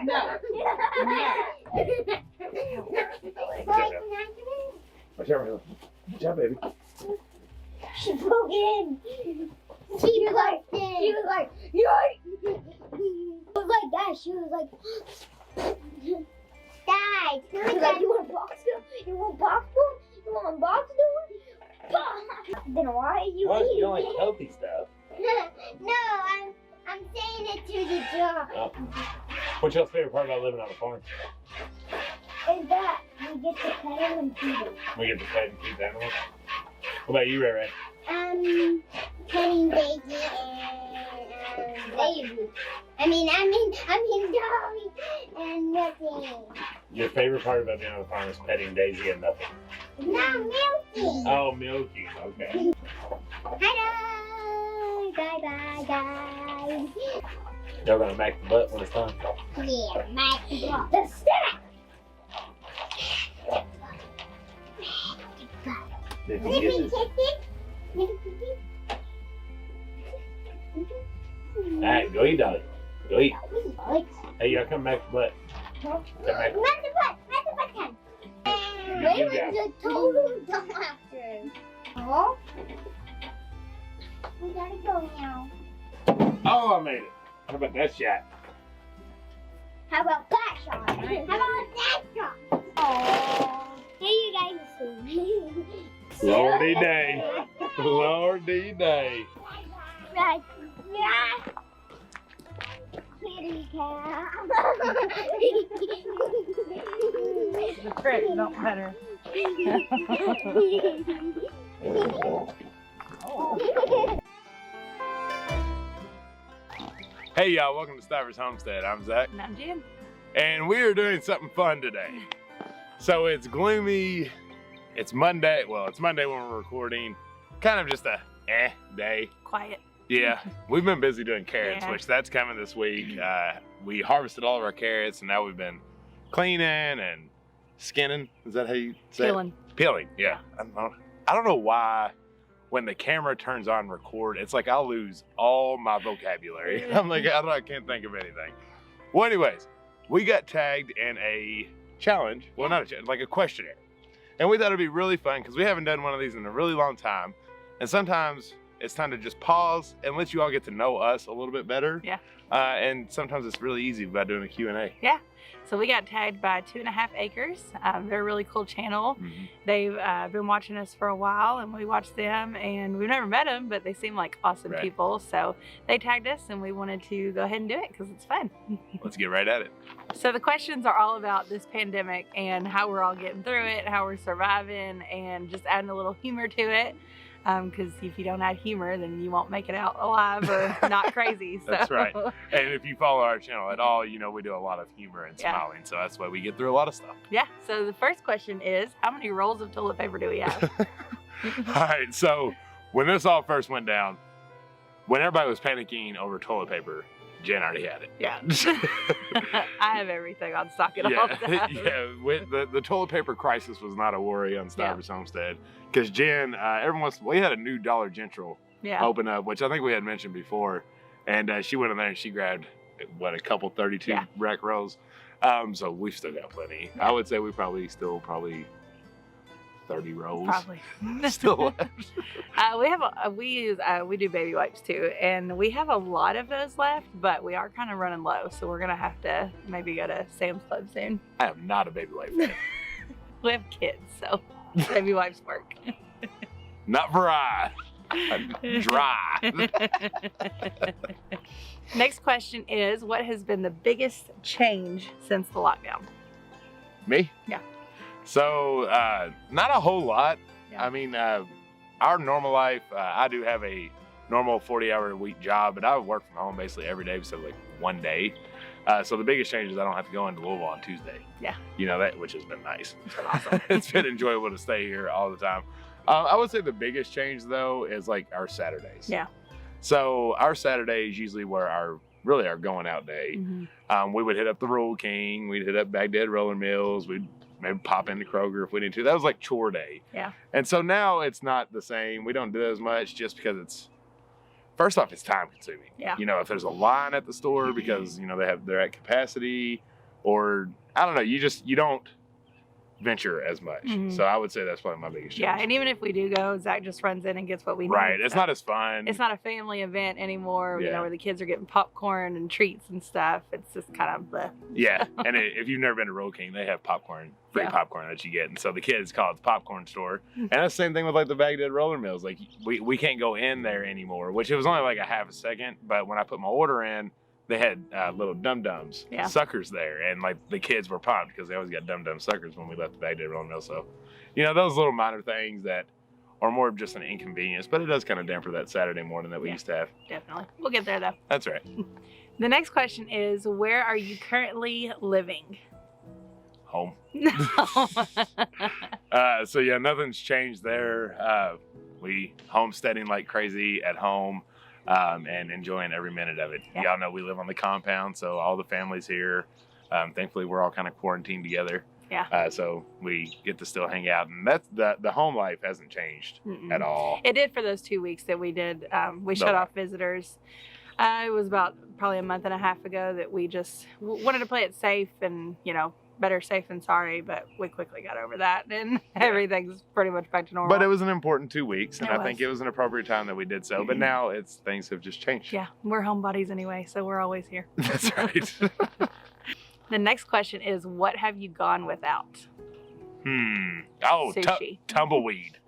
No. Watch out, Riley. Good job, baby. She broke in. She was like, yay! It was like that. She was like, Dad, she was like, you want a box door? You want a box door? You want a box door? Then why are you eating You don't like it? healthy stuff. No, I'm saying it to the dog. Oh. What's your favorite part about living on a farm? Is that we get to pet him and feed him. We get to pet and feed animals. What about you, Ray Ray? Petting Daisy and Baby. I mean Dolly and nothing. Your favorite part about being on the farm is petting Daisy and nothing. No, Milky. Oh, milking. Okay. Hello. Bye, guys. Y'all gonna make the butt when it's time? Yeah, the snack. Did he get his... Alright, go eat, Dolly. Go eat. Hey, y'all come back the butt. Come back. Raven's a total dumbass. Oh, we gotta go now. Oh, I made it. How about that shot? How about that shot? How about that shot? Oh, here you guys see. Lordy day. Lordy day. Right. Yeah. Kitty cat. The crick don't matter. Hey, y'all. Welcome to Stivers Homestead. I'm Zach. And I'm Jen. And we are doing something fun today. So it's gloomy. It's Monday. Well, it's Monday when we're recording. Kind of just a day. Quiet. Yeah, we've been busy doing carrots, Yeah. which that's coming this week. We harvested all of our carrots, and now we've been cleaning and skinning. Is that how you say Peeling. it? Peeling, yeah. I don't know why when the camera turns on record, it's like I'll lose all my vocabulary. I'm like, I can't think of anything. Well, anyways, we got tagged in a challenge. Well, not a challenge, like a questionnaire. And we thought it'd be really fun because we haven't done one of these in a really long time. And sometimes it's time to just pause and let you all get to know us a little bit better. Yeah. And sometimes it's really easy by doing a Q&A. Yeah. So we got tagged by 2.5 Acres. They're a really cool channel. Mm-hmm. They've been watching us for a while, and we watched them, and we've never met them, but they seem like awesome Right. people. So they tagged us, and we wanted to go ahead and do it because it's fun. Let's get right at it. So the questions are all about this pandemic and how we're all getting through it, how we're surviving, and just adding a little humor to it. Because if you don't add humor, then you won't make it out alive or not crazy. So. That's right. And if you follow our channel at all, you know we do a lot of humor and Yeah. smiling. So that's why we get through a lot of stuff. Yeah. So the first question is, how many rolls of toilet paper do we have? All right. So when this all first went down, when everybody was panicking over toilet paper, Jen already had it. Yeah. I have everything on stock at all Yeah, times. yeah. With the toilet paper crisis was not a worry on Stivers Homestead because Jen, we had a new Dollar General Yeah. open up, which I think we had mentioned before, and she went in there and she grabbed a couple 32 rec rolls. So we've still got plenty. Yeah. I would say we probably 30 rolls. Probably. Still left. We do baby wipes too, and we have a lot of those left, but we are kind of running low, so we're gonna have to maybe go to Sam's Club soon. I am not a baby wipe fan. We have kids, so baby wipes work. Not for I. I'm dry. Next question is, what has been the biggest change since the lockdown? Me? Yeah. So, not a whole lot. Yeah. I mean, our normal life, I do have a normal 40-hour-a-week job, but I work from home basically every day except like one day. So the biggest change is I don't have to go into Louisville on Tuesday. Yeah. You know, which has been nice. It's been awesome. It's been enjoyable to stay here all the time. I would say the biggest change though is like our Saturdays. Yeah. So our Saturdays usually were our going out day. Mm-hmm. We would hit up the Roll King, we'd hit up Baghdad Roller Mills, we'd maybe pop into Kroger if we need to. That was like chore day. Yeah. And so now it's not the same. We don't do that as much just because first off, it's time consuming. Yeah. You know, if there's a line at the store because, you know, they're at capacity, or I don't know, you don't venture as much. So I would say that's probably my biggest change. Yeah, and even if we do go, Zach just runs in and gets what we need. Right, it's not as fun. It's not a family event anymore, you know, where the kids are getting popcorn and treats and stuff. It's just kind of the... Yeah, and if you've never been to Roll King, they have popcorn, free popcorn that you get. And so the kids call it the popcorn store. And that's the same thing with like the Baghdad roller mills. Like we can't go in there anymore, which it was only like a half a second. But when I put my order in, they had little dum-dums, suckers there. And like the kids were pumped because they always got dum-dum suckers when we left the Baghdad roller mill. So, you know, those little minor things that are more of just an inconvenience, but it does kind of damper that Saturday morning that we used to have. Definitely. We'll get there though. That's right. The next question is, where are you currently living? Home. No. So yeah, nothing's changed there. We homesteading like crazy at home. And enjoying every minute of it. Y'all know we live on the compound, so all the family's here. Thankfully, we're all kind of quarantined together. Yeah. So we get to still hang out, and that's the home life hasn't changed at all. It did for those 2 weeks that we did. We shut off visitors. It was about probably a month and a half ago that we just wanted to play it safe, and you know, better safe than sorry, but we quickly got over that, and everything's pretty much back to normal. But it was an important 2 weeks, and I think it was an appropriate time that we did so. But now things have just changed. Yeah, we're homebodies anyway, so we're always here. That's right. The next question is, what have you gone without? Oh, sushi. Tumbleweed.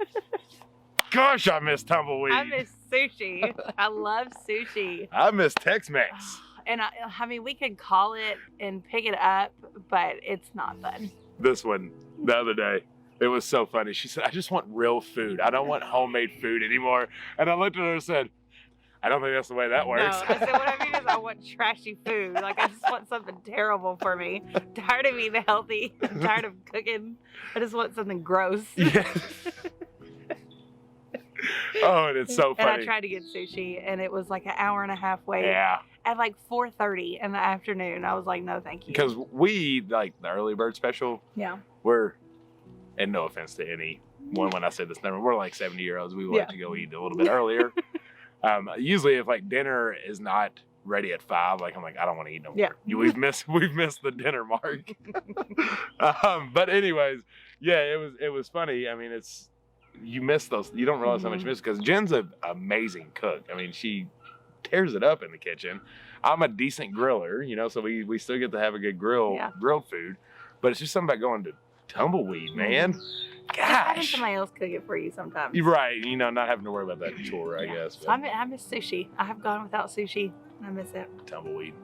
Gosh, I miss tumbleweed. I miss sushi. I love sushi. I miss Tex-Mex. And I mean, we could call it and pick it up, but it's not fun. This one, the other day, it was so funny. She said, I just want real food. I don't want homemade food anymore. And I looked at her and said, I don't think that's the way that works. No, I said, what I mean is I want trashy food. Like, I just want something terrible for me. I'm tired of eating healthy. I'm tired of cooking. I just want something gross. Yeah. Oh, and it's so funny. And I tried to get sushi, and it was like an hour and a half wait. Yeah. At like 4:30 in the afternoon. I was like, no, thank you. Because we, like the early bird special, we're, and no offense to anyone when I say this number, we're like 70-year-olds. We like to go eat a little bit earlier. Usually if like dinner is not ready at 5, like I'm like, I don't want to eat no more. We've missed the dinner mark. But anyways, it was funny. I mean, you miss those. You don't realize how much you miss, because Jen's an amazing cook. I mean, she tears it up in the kitchen. I'm a decent griller, you know, so we still get to have a good grilled food. But it's just something about going to Tumbleweed, man. Gosh. Having somebody else cook it for you sometimes. You're right. You know, not having to worry about that chore, I guess. So I miss sushi. I have gone without sushi. I miss it. Tumbleweed.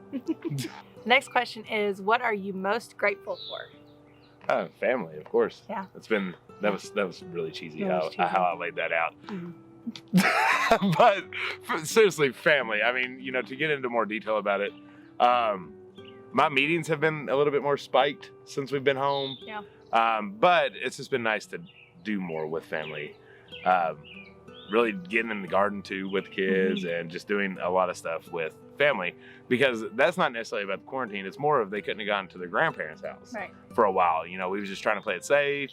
Next question is, what are you most grateful for? Family, of course. Yeah. That was really cheesy how I laid that out. But seriously, family. I mean, you know, to get into more detail about it, my meetings have been a little bit more spiked since we've been home. Yeah. But it's just been nice to do more with family. Really getting in the garden too with kids and just doing a lot of stuff with family, because that's not necessarily about the quarantine. It's more of they couldn't have gone to their grandparents' house for a while. You know, we was just trying to play it safe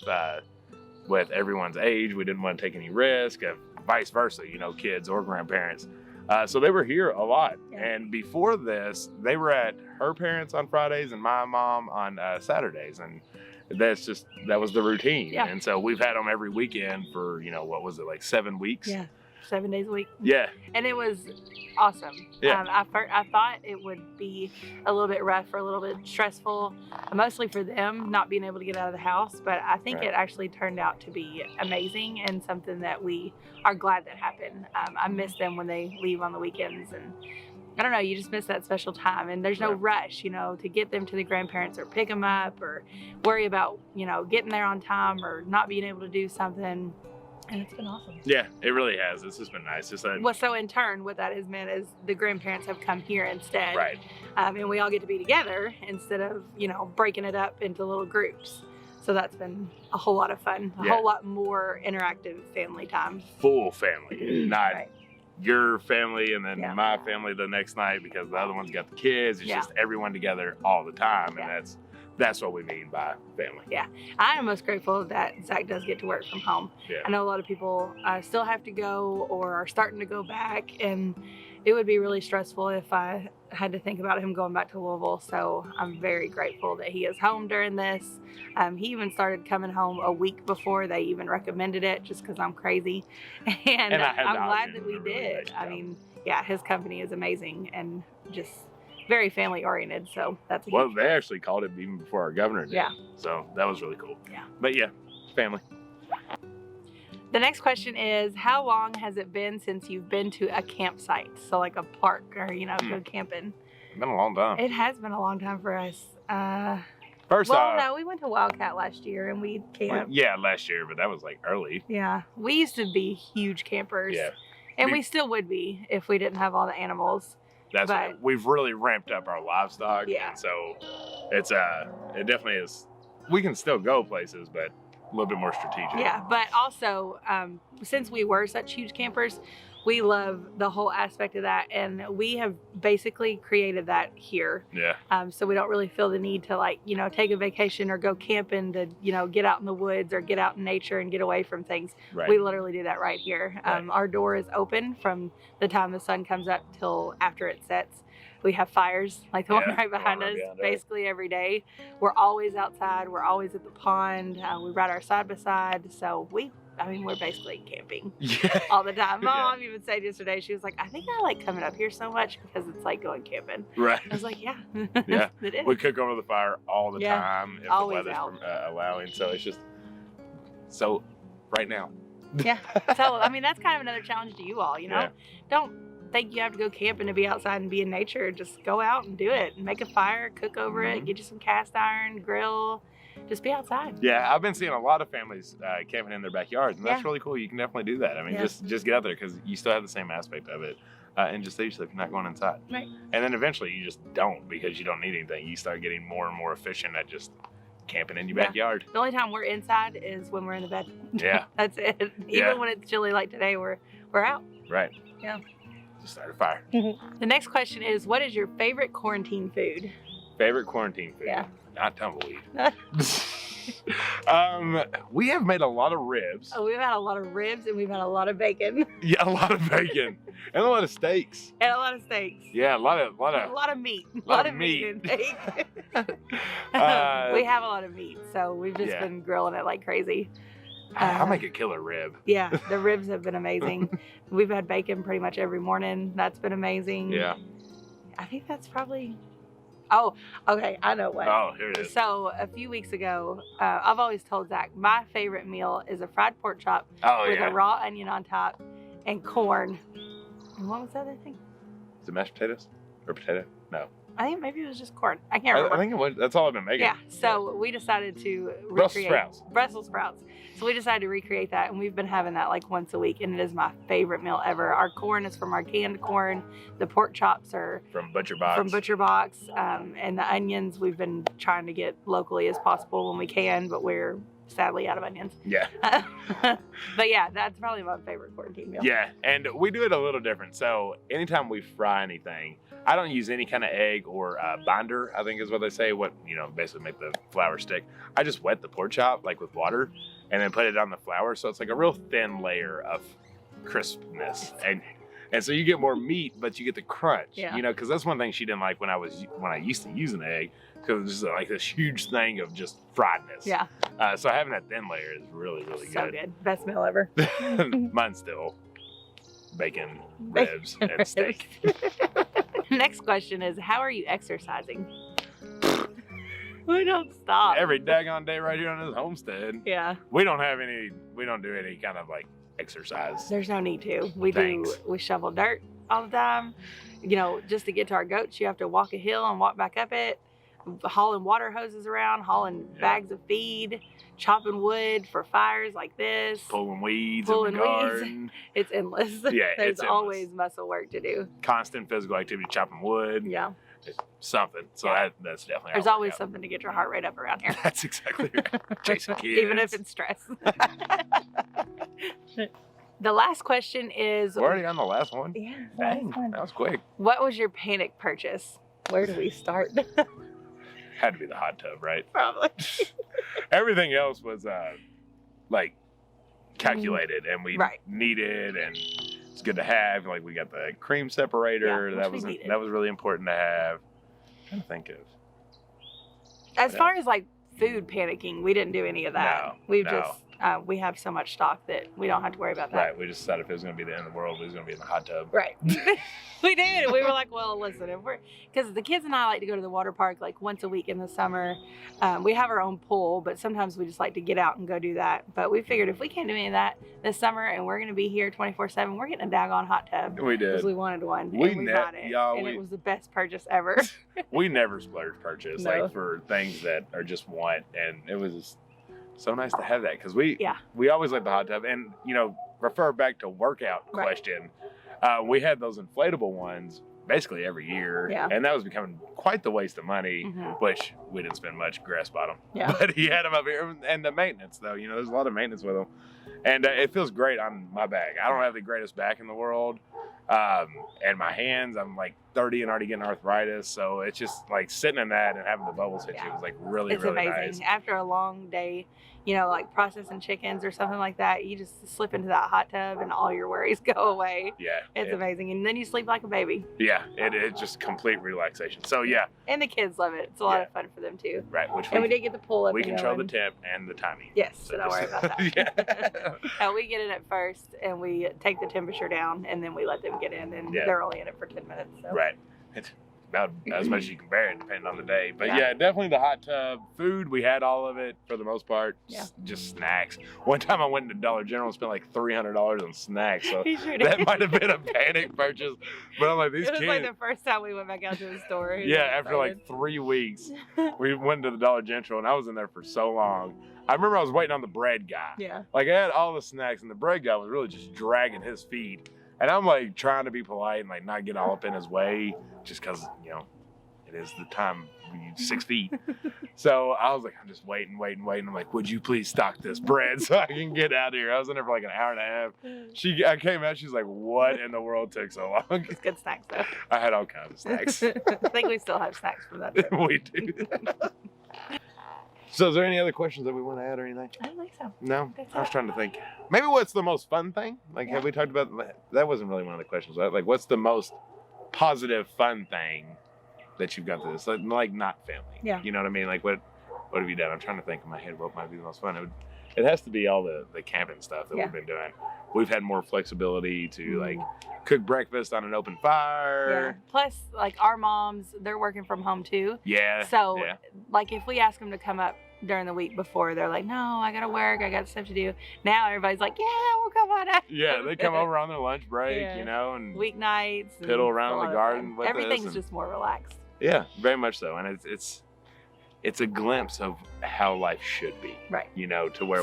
with everyone's age. We didn't want to take any risk, vice versa, you know, kids or grandparents. So they were here a lot. And before this, they were at her parents on Fridays and my mom on Saturdays. And that was the routine. Yeah. And so we've had them every weekend for, you know, what was it, like 7 weeks? Yeah, 7 days a week. Yeah. And it was awesome. Yeah. I thought it would be a little bit rough or a little bit stressful, mostly for them not being able to get out of the house. But I think it actually turned out to be amazing and something that we are glad that happened. I miss them when they leave on the weekends, and I don't know, you just miss that special time, and there's no rush, you know, to get them to the grandparents or pick them up or worry about, you know, getting there on time or not being able to do something. And it's been awesome. Yeah, it really has. It's just been nice. So in turn, what that has meant is the grandparents have come here instead. Right. And we all get to be together instead of, you know, breaking it up into little groups. So that's been a whole lot of fun, a whole lot more interactive family time. Full family, not your family and then my family the next night, because the other one's got the kids. It's just everyone together all the time, and that's what we mean by family. Yeah, I am most grateful that Zach does get to work from home. I know a lot of people still have to go or are starting to go back, and it would be really stressful if I had to think about him going back to Louisville. So I'm very grateful that he is home during this. He even started coming home a week before they even recommended it, just because I'm crazy. And I'm glad that we did. I mean, yeah, his company is amazing and just very family oriented. So that's a huge they actually called it even before our governor did. Yeah. So that was really cool. Yeah. But yeah, family. The next question is, how long has it been since you've been to a campsite? So like a park or, go camping. It's been a long time. It has been a long time for us. First well, off, no, we went to Wildcat last year and we camped. Yeah, last year, but that was like early. Yeah, we used to be huge campers. Yeah. And we still would be if we didn't have all the animals. That's right. We've really ramped up our livestock. Yeah. And so it's it definitely is. We can still go places, but a little bit more strategic. Yeah, but also since we were such huge campers, we love the whole aspect of that, and we have basically created that here. Yeah. So we don't really feel the need to take a vacation or go camping to get out in the woods or get out in nature and get away from things. Right. We literally do that right here. Right. Our door is open from the time the sun comes up till after it sets. We have fires like the one right behind us basically every day. We're always outside. We're always at the pond. We ride our side by side. So we're basically camping all the time. My mom even said yesterday, she was like, I think I like coming up here so much because it's like going camping. Right. I was like, yeah. Yeah. It is. We cook over the fire all the time if always the weather's allowing. So it's just, so right now. Yeah. So, that's kind of another challenge to you all, Yeah. Don't think you have to go camping to be outside and be in nature. Just go out and do it. Make a fire, cook over it, get you some cast iron, grill. Just be outside. Yeah, I've been seeing a lot of families camping in their backyards, and that's really cool. You can definitely do that. I mean, just get out there because you still have the same aspect of it, and just save yourself. You're not going inside. Right. And then eventually you just don't because you don't need anything. You start getting more and more efficient at just camping in your backyard. The only time we're inside is when we're in the bed. Yeah. That's it. Even when it's chilly like today, we're out. Right. Yeah. Just start a fire. The next question is, what is your favorite quarantine food? Favorite quarantine food? Yeah. Not tumbleweed. We have made a lot of ribs. Oh, we've had a lot of ribs and we've had a lot of bacon. Yeah, a lot of bacon and a lot of steaks. And a lot of steaks. Yeah, a lot of meat. A lot of meat and bacon. We have a lot of meat, so we've just been grilling it like crazy. I'll make a killer rib. Yeah, the ribs have been amazing. We've had bacon pretty much every morning. That's been amazing. Yeah. I think that's probably... Oh, okay, I know what. Oh, here it is. So a few weeks ago, I've always told Zach, my favorite meal is a fried pork chop with a raw onion on top and corn. And what was the other thing? Is it mashed potatoes or potato? No. I think maybe it was just corn. I can't remember. I think it was. That's all I've been making. Yeah, so we decided to recreate Brussels sprouts. So we decided to recreate that, and we've been having that like once a week, and it is my favorite meal ever. Our corn is from our canned corn. The pork chops are from Butcher Box. And the onions we've been trying to get locally as possible when we can, but we're sadly out of onions. Yeah. But yeah, that's probably my favorite quarantine meal. Yeah, and we do it a little different. So anytime we fry anything, I don't use any kind of egg or binder, I think is what they say, basically make the flour stick. I just wet the pork chop like with water and then put it on the flour. So it's like a real thin layer of crispness. And so you get more meat, but you get the crunch, because that's one thing she didn't like when I used to use an egg, because it was just like this huge thing of just friedness. Yeah. So having that thin layer is really, really good. So good. Best meal ever. Mine's still bacon, ribs, and steak. Next question is, how are you exercising? We don't stop. Every daggone day right here on this homestead. Yeah. We don't do any kind of like exercise. There's no need to. We shovel dirt all the time. Just to get to our goats, you have to walk a hill and walk back up it, hauling water hoses around, hauling bags of feed, chopping wood for fires like this, pulling weeds in the garden. It's endless. Yeah, There's always muscle work to do. Constant physical activity, chopping wood. Yeah. It's something. So that's definitely. There's always something to get your heart rate up around here. That's exactly right. Chasing kids. Even if it's stress. The last question is... We're already on the last one? Yeah. Dang, that was quick. What was your panic purchase? Where do we start? Had to be the hot tub, right? Probably. Everything else was calculated and we needed, and it's good to have. Like we got the cream separator. Yeah, that which was we needed. that was really important to have. I'm trying to think of. As far as like food panicking, we didn't do any of that. We have so much stock that we don't have to worry about that. Right. We just thought if it was going to be the end of the world, we was going to be in the hot tub. Right. We did. We were like, well, listen, because the kids and I like to go to the water park like once a week in the summer. We have our own pool, but sometimes we just like to get out and go do that. But we figured if we can't do any of that this summer and we're going to be here 24/7, we're getting a daggone hot tub. We did. Because we wanted one. We and we got it. And it was the best purchase ever. We never splurge purchase No. like for things that are just want, and it was so nice to have that because we always like the hot tub, and refer back to workout question. We had those inflatable ones basically every year, and that was becoming quite the waste of money, which we didn't spend much. Grass bottom, but he had them up here, and the maintenance though, there's a lot of maintenance with them, and it feels great on my back. I don't have the greatest back in the world, and my hands, I'm like 30 and already getting arthritis, so it's just like sitting in that and having the bubbles hit you was like really amazing. Nice. After a long day, like processing chickens or something like that, you just slip into that hot tub and all your worries go away. Yeah, it's amazing, and then you sleep like a baby. Yeah, it's just complete relaxation. So yeah, and the kids love it. It's a lot of fun for them too. Right, we did get the pool up. We control the temp and the timing. Yes, so don't worry about that. We get in at first, and we take the temperature down, and then we let them get in, and they're only in it for 10 minutes. So. Right. It's about as much as you can bear it, depending on the day. But yeah, definitely the hot tub. Food, we had all of it for the most part. Just snacks. One time I went into Dollar General and spent like $300 on snacks. So that might have been a panic purchase. But I'm like, these kids. It was like the first time we went back out to the store. After like 3 weeks, we went to the Dollar General, and I was in there for so long. I remember I was waiting on the bread guy. Yeah. Like I had all the snacks, and the bread guy was really just dragging his feet. And I'm like trying to be polite and like not get all up in his way, just because it is the time we need 6 feet. So I was like, I'm just waiting. I'm like, would you please stock this bread so I can get out of here? I was in there for like an hour and a half. I came out, she's like, what in the world took so long? It's good snacks though. I had all kinds of snacks. I think we still have snacks from that trip. We do. So is there any other questions that we want to add or anything? I don't think so. No? I was trying to think. Maybe what's the most fun thing? Like, have we talked about that? Wasn't really one of the questions, right? Like, what's the most positive, fun thing that you've got to this? Like not family. Yeah. You know what I mean? Like, what have you done? I'm trying to think in my head what might be the most fun. It has to be all the camping stuff that we've been doing. We've had more flexibility to, like, cook breakfast on an open fire. Yeah. Plus, like, our moms, they're working from home, too. Yeah. So, like, if we ask them to come up during the week before, they're like, no, I gotta work, I got stuff to do. Now everybody's like, yeah, we'll come on out. Yeah, they come over on their lunch break, and weeknights, piddle around in the garden with us. Everything's just more relaxed. Yeah, very much so, and it's a glimpse of how life should be. Right. To where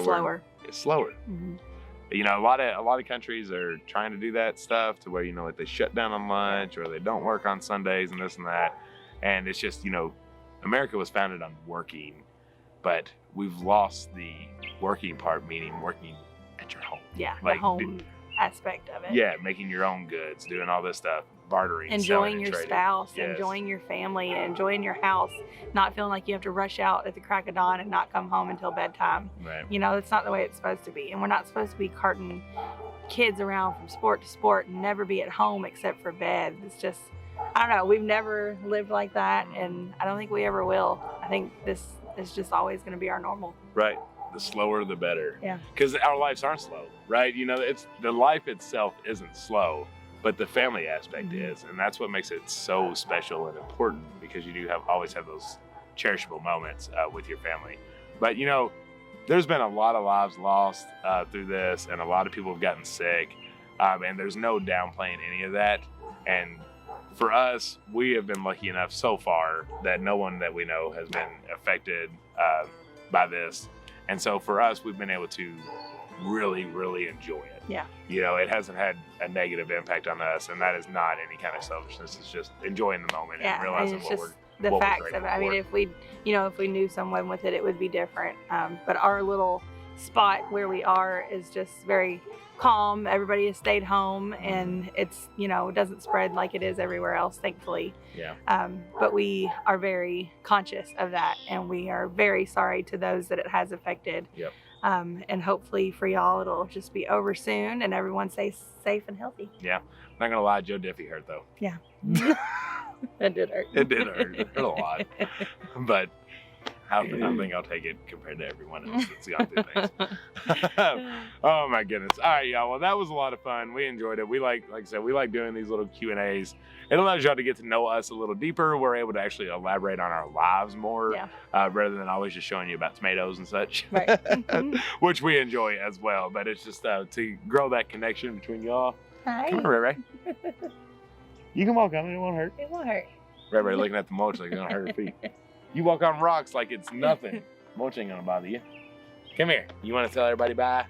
it's slower. Mm-hmm. A lot of countries are trying to do that stuff to where like they shut down on lunch or they don't work on Sundays and this and that, and it's just America was founded on working. But we've lost the working part, meaning working at your home. Yeah, like, the home aspect of it. Yeah, making your own goods, doing all this stuff, bartering, enjoying your trading. spouse, enjoying your family, enjoying your house, not feeling like you have to rush out at the crack of dawn and not come home until bedtime. Right. It's not the way it's supposed to be. And we're not supposed to be carting kids around from sport to sport and never be at home except for bed. It's just, I don't know, we've never lived like that, and I don't think we ever will. I think this is just always going to be our normal. Right. The slower, the better. Yeah. Because our lives aren't slow, right? It's the life itself isn't slow, but the family aspect is, and that's what makes it so special and important, because you do always have those cherishable moments with your family. But there's been a lot of lives lost through this, and a lot of people have gotten sick, and there's no downplaying any of that. And for us, we have been lucky enough so far that no one that we know has been affected by this. And so for us, we've been able to really, really enjoy it. Yeah. It hasn't had a negative impact on us, and that is not any kind of selfishness. It's just enjoying the moment and realizing what we're the facts of it. I mean, if we knew someone with it, it would be different. But our little spot where we are is just very calm. Everybody has stayed home, and it's it doesn't spread like it is everywhere else, thankfully. Yeah. But we are very conscious of that, and we are very sorry to those that it has affected. Yep. And hopefully for y'all, it'll just be over soon and everyone stays safe and healthy. Yeah. I'm not gonna lie, Joe Diffie hurt though. Yeah. That did hurt. It did hurt. It hurt a lot. But I think I'll take it compared to everyone else that's gone through things. Oh my goodness. All right, y'all. Well, that was a lot of fun. We enjoyed it. We like I said, we like doing these little Q&As. It allows y'all to get to know us a little deeper. We're able to actually elaborate on our lives more, rather than always just showing you about tomatoes and such, Right. Which we enjoy as well. But it's just to grow that connection between y'all. Hi. Come on, Ray Ray. You can walk on it. It won't hurt. It won't hurt. Ray Ray looking at the mulch like it's gonna hurt her feet. You walk on rocks like it's nothing. Mulch ain't gonna bother you. Come here. You want to tell everybody bye?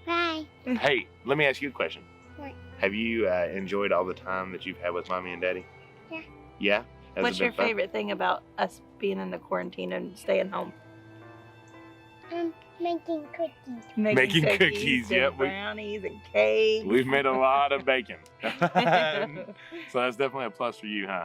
Bye. Hey, let me ask you a question. What? Have you enjoyed all the time that you've had with Mommy and Daddy? Yeah. Yeah? Has What's it been your fun? favorite thing about us being in the quarantine and staying home? Making cookies. Making cookies, and yep. brownies and cakes. We've made a lot of bacon. So that's definitely a plus for you, huh?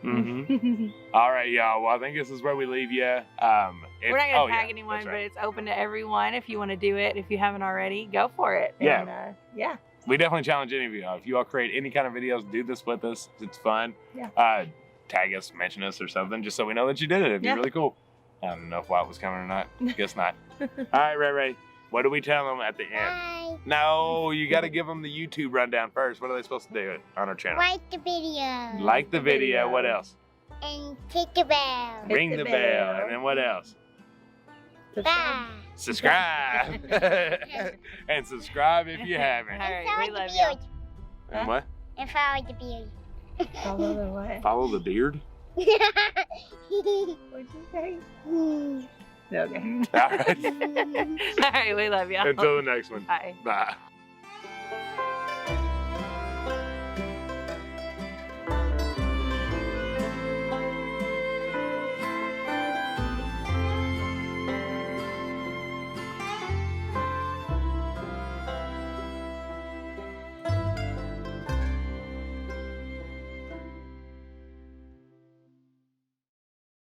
Mm-hmm. All right, y'all. Well, I think this is where we leave you. We're not going to tag yeah, anyone, that's but right. it's open to everyone. If you want to do it, if you haven't already, go for it. Yeah. And, yeah. We definitely challenge any of you. If you all create any kind of videos, do this with us. It's fun. Yeah. Tag us, mention us or something, just so we know that you did it. It'd be really cool. I don't know if Wyatt was coming or not. Guess not. All right, Ray Ray. What do we tell them at the end? Bye. No, you got to give them the YouTube rundown first. What are they supposed to do on our channel? Like the video. Like the video. What else? And click the bell. Ring the bell. And then what else? Bye. Subscribe. And subscribe if you haven't. All right, Follow we the love beard. y'all. And what? And follow the beard. Follow the what? Follow the beard? What'd you say? Okay. All right. All right, we love y'all. Until the next one. Bye. Bye.